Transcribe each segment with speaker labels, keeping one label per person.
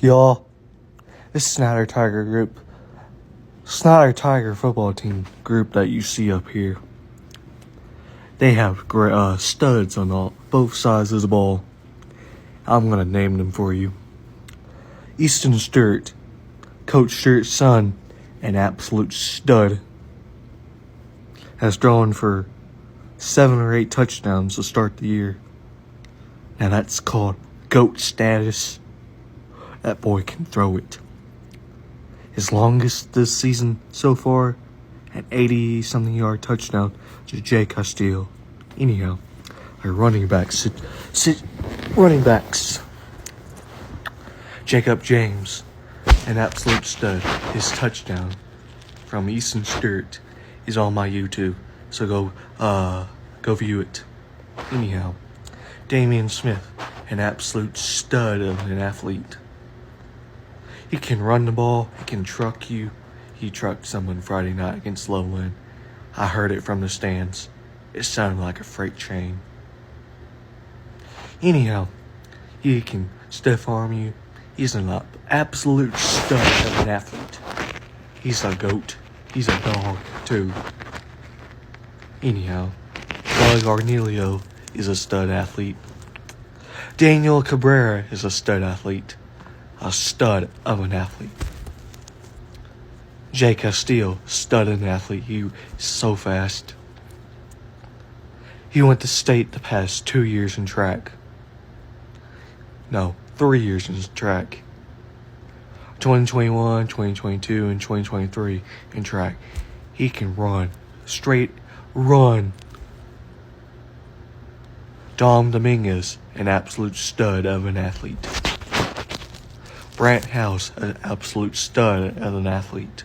Speaker 1: Y'all, this Snyder Tiger group, Snyder Tiger football team group that you see up here, they have great studs on both sides of the ball. I'm gonna name them for you. Easton Stewart, Coach Stewart's son, an absolute stud, has thrown for 7 or 8 touchdowns to start the year. Now that's called GOAT status. That boy can throw it. His longest this season so far, an 80-something yard touchdown to Jay Castillo. Anyhow, our running backs. Jacob James, an absolute stud. His touchdown from Easton Stewart is on my YouTube, so go view it. Anyhow, Damian Smith, an absolute stud of an athlete. He can run the ball. He can truck you. He trucked someone Friday night against Loveland. I heard it from the stands. It sounded like a freight train. Anyhow, he can stiff arm you. He's an absolute stud of an athlete. He's a goat. He's a dog, too. Anyhow, Doug Arnelio is a stud athlete. Daniel Cabrera is a stud athlete. A stud of an athlete. Jay Castillo, stud of an athlete. He is so fast. He went to state the past 2 years in track. No, 3 years in track. 2021, 2022, and 2023 in track. He can run. Straight run. Dom Dominguez, an absolute stud of an athlete. Brant House, an absolute stud of an athlete.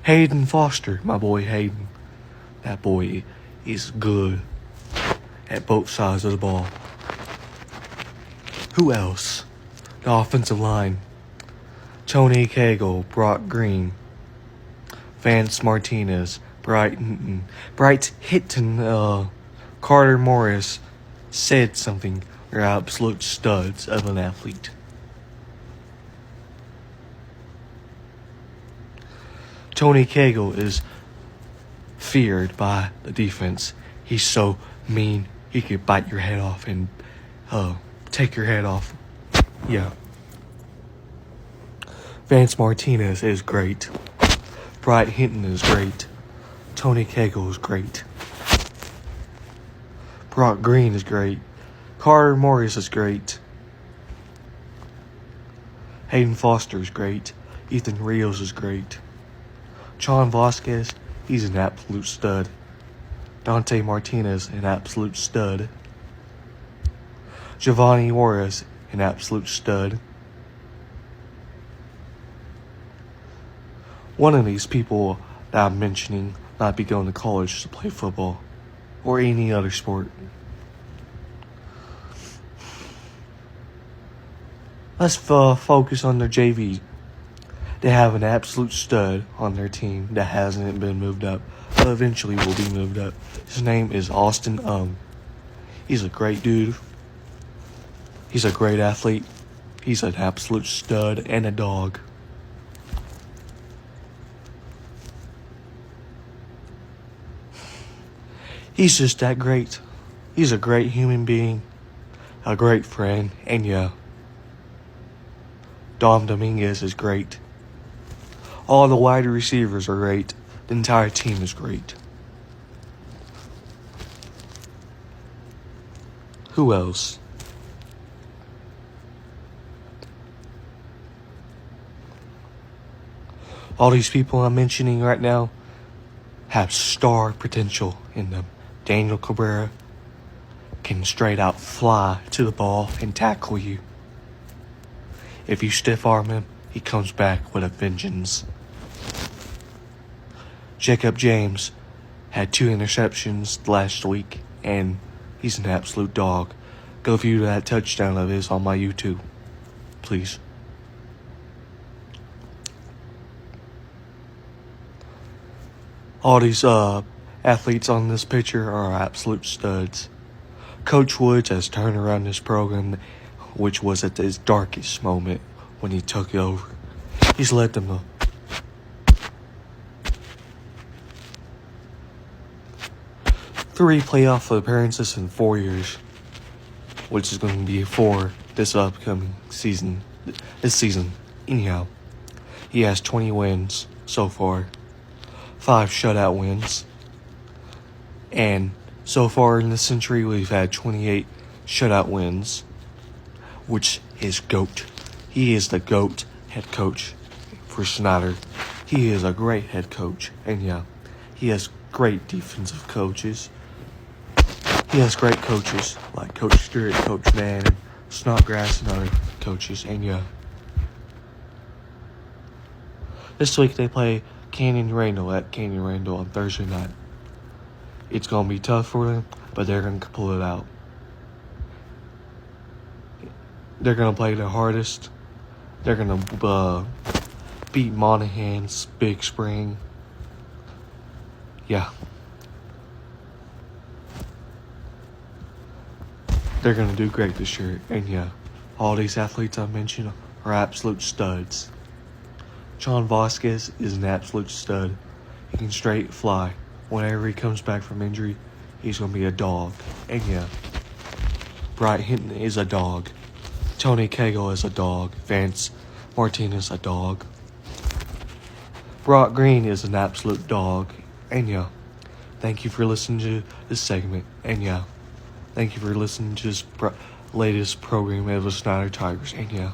Speaker 1: Hayden Foster, my boy Hayden. That boy is good at both sides of the ball. Who else? The offensive line. Tony Cagle, Brock Green, Vance Martinez, Bright Hitton, Carter Morris said something. They're absolute studs of an athlete. Tony Cagle is feared by the defense. He's so mean, he could bite your head off and take your head off. Yeah. Vance Martinez is great. Bright Hinton is great. Tony Cagle is great. Brock Green is great. Carter Morris is great. Hayden Foster is great. Ethan Rios is great. John Vasquez, he's an absolute stud. Dante Martinez, an absolute stud. Giovanni Juarez, an absolute stud. One of these people that I'm mentioning might be going to college to play football or any other sport. Let's focus on their JV. They have an absolute stud on their team that hasn't been moved up, but eventually will be moved up. His name is Austin. He's a great dude. He's a great athlete. He's an absolute stud and a dog. He's just that great. He's a great human being, a great friend, and yeah, Dom Dominguez is great. All the wide receivers are great. The entire team is great. Who else? All these people I'm mentioning right now have star potential in them. Daniel Cabrera can straight out fly to the ball and tackle you. If you stiff arm him, he comes back with a vengeance. Jacob James had 2 interceptions last week, and he's an absolute dog. Go view that touchdown of his on my YouTube, please. All these athletes on this picture are absolute studs. Coach Woods has turned around this program. which was at his darkest moment when he took over. He's led them to 3 playoff appearances in 4 years, which is going to be 4 this upcoming season. Anyhow, he has 20 wins so far, 5 shutout wins, and so far in this century we've had 28 shutout wins, which is GOAT. He is the GOAT head coach for Snyder. He is a great head coach, and yeah, he has great defensive coaches. He has great coaches like Coach Stewart, Coach Mann, and Snodgrass, and other coaches, and yeah. This week they play Canyon Randall at Canyon Randall on Thursday night. It's going to be tough for them, but they're going to pull it out. They're going to play their hardest. They're going to beat Monahan's Big Spring. Yeah. They're going to do great this year. And yeah, all these athletes I mentioned are absolute studs. John Vasquez is an absolute stud. He can straight fly. Whenever he comes back from injury, he's going to be a dog. And yeah, Bright Hinton is a dog. Tony Cagle is a dog. Vance Martinez a dog. Brock Green is an absolute dog. And yeah, thank you for listening to this segment. And yeah, thank you for listening to this latest program of the Snyder Tigers. And yeah.